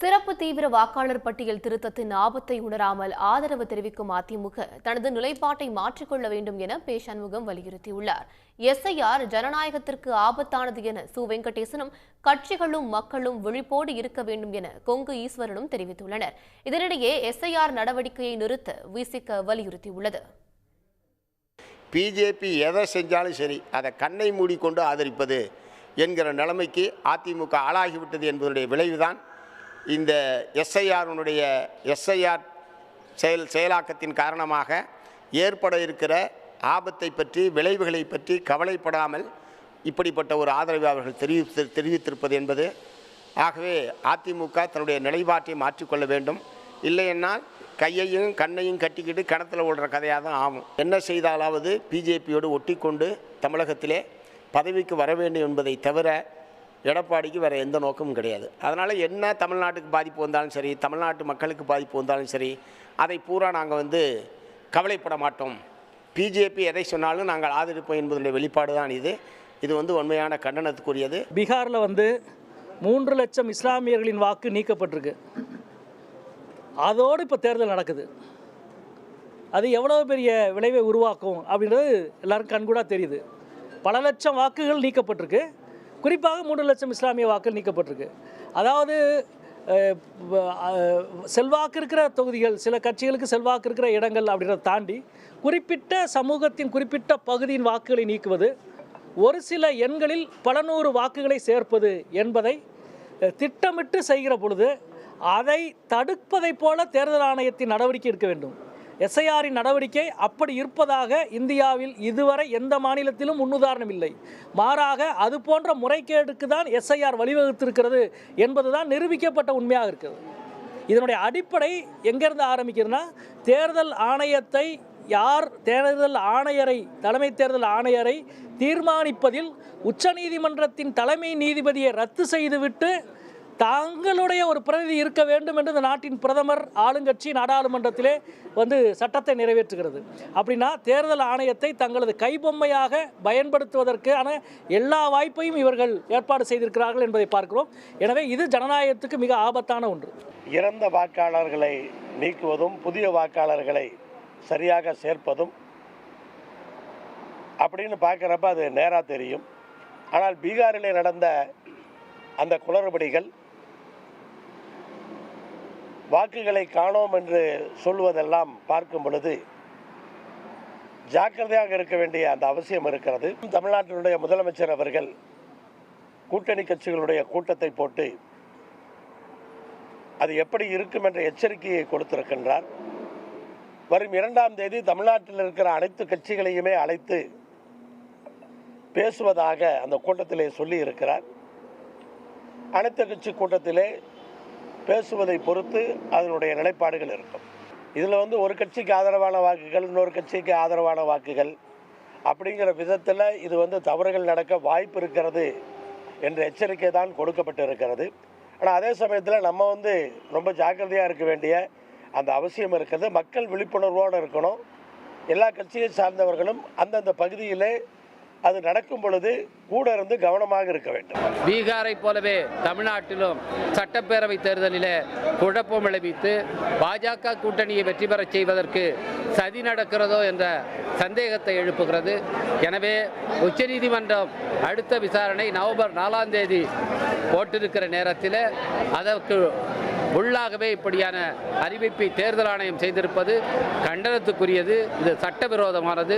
சிறப்பு தீவிர வாக்காளர் பட்டியல் திருத்தத்தின் ஆபத்தை உணராமல் ஆதரவு தெரிவிக்கும் அதிமுக தனது நிலைப்பாட்டை மாற்றிக்கொள்ள வேண்டும் என பே. சண்முகம் வலியுறுத்தியுள்ளார். எஸ்ஐஆர் ஜனநாயகத்திற்கு ஆபத்தானது என சு. வெங்கடேசனும் கட்சிகளும் மக்களும் விழிப்போடு இருக்க வேண்டும் என கொங்கு ஈஸ்வரனும் தெரிவித்துள்ளனர். இதனிடையே எஸ்ஐஆர் நடவடிக்கையை நிறுத்த விசிக வலியுறுத்தியுள்ளது. பிஜேபி எதை செஞ்சாலும் சரி அதை கண்ணை மூடிக்கொண்டு ஆதரிப்பது என்கிற நிலைமைக்கு அதிமுக ஆளாகிவிட்டது என்பதனுடைய விளைவுதான் இந்த எஸ்ஐஆர் செயலாக்கத்தின் காரணமாக ஏற்பட இருக்கிற ஆபத்தை பற்றி விளைவுகளை பற்றி கவலைப்படாமல் இப்படிப்பட்ட ஒரு ஆதரவை அவர்கள் தெரிவித்திருப்பது என்பது. ஆகவே அதிமுக தன்னுடைய நிலைப்பாட்டை மாற்றிக்கொள்ள வேண்டும். இல்லையென்றால் கையையும் கண்ணையும் கட்டிக்கிட்டு கிணத்துல ஓடுற கதையாக தான் ஆகும். என்ன செய்தாலாவது பிஜேபியோடு ஒட்டிக்கொண்டு தமிழகத்திலே பதவிக்கு வர வேண்டும் என்பதை தவிர எடப்பாடிக்கு வேறு எந்த நோக்கமும் கிடையாது. அதனால் என்ன தமிழ்நாட்டுக்கு பாதிப்பு வந்தாலும் சரி, தமிழ்நாட்டு மக்களுக்கு பாதிப்பு வந்தாலும் சரி, அதை பூரா நாங்கள் கவலைப்பட மாட்டோம். பிஜேபி எதை சொன்னாலும் நாங்கள் ஆதரிப்போம் என்பதனுடைய வெளிப்பாடு தான் இது. இது உண்மையான கண்டனத்துக்குரியது. பீகாரில் 3 லட்சம் இஸ்லாமியர்களின் வாக்கு நீக்கப்பட்டிருக்கு. அதோடு இப்போ தேர்தல் நடக்குது. அது எவ்வளோ பெரிய விளைவை உருவாக்கும் அப்படின்றது எல்லாரும் கண்கூடாக தெரியுது. பல லட்சம் வாக்குகள் நீக்கப்பட்டிருக்கு. குறிப்பாக 3 லட்சம் இஸ்லாமிய வாக்குகள் நீக்கப்பட்டிருக்கு. அதாவது செல்வாக்கு இருக்கிற தொகுதிகள், சில கட்சிகளுக்கு செல்வாக்கு இருக்கிற இடங்கள் அப்படின்றத தாண்டி குறிப்பிட்ட சமூகத்தின் குறிப்பிட்ட பகுதியின் வாக்குகளை நீக்குவது, ஒரு சில எண்களில் பல நூறு வாக்குகளை சேர்ப்பது என்பதை திட்டமிட்டு செய்கிற பொழுது அதை தடுப்பதை போல தேர்தல் ஆணையத்தின் நடவடிக்கை எடுக்க வேண்டும். எஸ்ஐஆரின் நடவடிக்கை அப்படி இருப்பதாக இந்தியாவில் இதுவரை எந்த மாநிலத்திலும் முன்னுதாரணம் இல்லை. மாறாக அது போன்ற முறைகேடுக்கு தான் எஸ்ஐஆர் வழிவகுத்திருக்கிறது என்பதுதான் நிரூபிக்கப்பட்ட உண்மையாக இருக்கிறது. இதனுடைய அடிப்படை எங்கேருந்து ஆரம்பிக்கிறதுனா, தேர்தல் ஆணையத்தை தேர்தல் ஆணையரை, தலைமை தேர்தல் ஆணையரை தீர்மானிப்பதில் உச்சநீதிமன்றத்தின் தலைமை நீதிபதியை ரத்து செய்துவிட்டு தங்களுடைய ஒரு பிரதிநிதி இருக்க வேண்டும் என்று இந்த நாட்டின் பிரதமர், ஆளுங்கட்சி நாடாளுமன்றத்திலே சட்டத்தை நிறைவேற்றுகிறது. அப்படின்னா தேர்தல் ஆணையத்தை தங்களது கைபொம்மையாக பயன்படுத்துவதற்கான எல்லா வாய்ப்பையும் இவர்கள் ஏற்பாடு செய்திருக்கிறார்கள் என்பதை பார்க்கிறோம். எனவே இது ஜனநாயகத்துக்கு மிக ஆபத்தான ஒன்று. இறந்த வாக்காளர்களை நீக்குவதும் புதிய வாக்காளர்களை சரியாக சேர்ப்பதும் அப்படின்னு பார்க்குறப்ப அது நேராக தெரியும். ஆனால் பீகாரிலே நடந்த அந்த குளறுபடிகள், வாக்குகளை காணோம் என்று சொல்வதெல்லாம் பார்க்கும் பொழுது ஜாக்கிரதையாக இருக்க வேண்டிய அந்த அவசியம் இருக்கிறது. தமிழ்நாட்டினுடைய முதலமைச்சர் அவர்கள் கூட்டணி கட்சிகளுடைய கூட்டத்தை போட்டு அது எப்படி இருக்கும் என்ற எச்சரிக்கையை கொடுத்திருக்கின்றார். வரும் 2ஆம் தேதி தமிழ்நாட்டில் இருக்கிற அனைத்து கட்சிகளையுமே அழைத்து பேசுவதாக அந்த கூட்டத்திலே சொல்லி இருக்கிறார். அனைத்து கட்சி கூட்டத்திலே பேசுவதை பொறுத்து அதனுடைய நிலைப்பாடுகள் இருக்கும். இதில் ஒரு கட்சிக்கு ஆதரவான வாக்குகள், இன்னொரு கட்சிக்கு ஆதரவான வாக்குகள் அப்படிங்கிற விதத்தில் இது தவறுகள் நடக்க வாய்ப்பு இருக்கிறது என்ற எச்சரிக்கை தான் கொடுக்கப்பட்டு இருக்கிறது. ஆனால் அதே சமயத்தில் நம்ம ரொம்ப ஜாக்கிரதையாக இருக்க வேண்டிய அந்த அவசியம் இருக்கிறது. மக்கள் விழிப்புணர்வோடு இருக்கணும். எல்லா கட்சியை சார்ந்தவர்களும் அந்தந்த பகுதியிலே அது நடக்கும் பொழுது கூட இருந்து கவனமாக இருக்க வேண்டும். பீகாரை போலவே தமிழ்நாட்டிலும் சட்டப்பேரவை தேர்தலில் குழப்பம் விளைவித்து பாஜக கூட்டணியை வெற்றி பெறச் செய்வதற்கு சதி நடக்கிறதோ என்ற சந்தேகத்தை எழுப்புகிறது. எனவே உச்சநீதிமன்றம் அடுத்த விசாரணை நவம்பர் 4ஆம் தேதி போட்டிருக்கிற நேரத்தில் அதற்கு உள்ளாகவே இப்படியான அறிவிப்பை தேர்தல் ஆணையம் செய்திருப்பது கண்டனத்துக்குரியது. இது சட்டவிரோதமானது.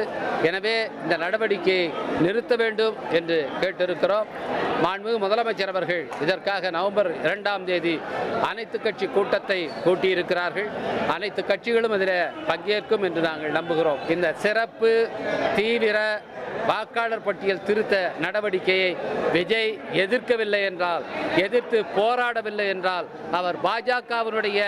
எனவே இந்த நடவடிக்கையை நிறுத்த வேண்டும் என்று கேட்டிருக்கிறோம். மாண்புமிகு முதலமைச்சர் அவர்கள் இதற்காக நவம்பர் 2ஆம் தேதி அனைத்து கட்சி கூட்டத்தை கூட்டியிருக்கிறார்கள். அனைத்து கட்சிகளும் இதில் பங்கேற்கும் என்று நாங்கள் நம்புகிறோம். இந்த சிறப்பு தீவிர வாக்காளர் பட்டியல் திருத்த நடவடிக்கையை விஜய் எதிர்க்கவில்லை என்றால், எதிர்த்து போராடவில்லை என்றால் அவர் பாஜகவினுடைய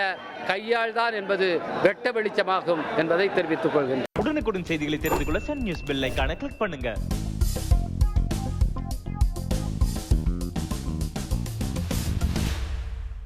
கையாள் தான் என்பது வெட்ட வெளிச்சமாகும் என்பதை தெரிவித்துக் கொள்கிறேன். உடனுக்குடன் செய்திகளை தெரிந்து கொள்ள சன் நியூஸ் பெல் ஐகானை கிளிக் பண்ணுங்க.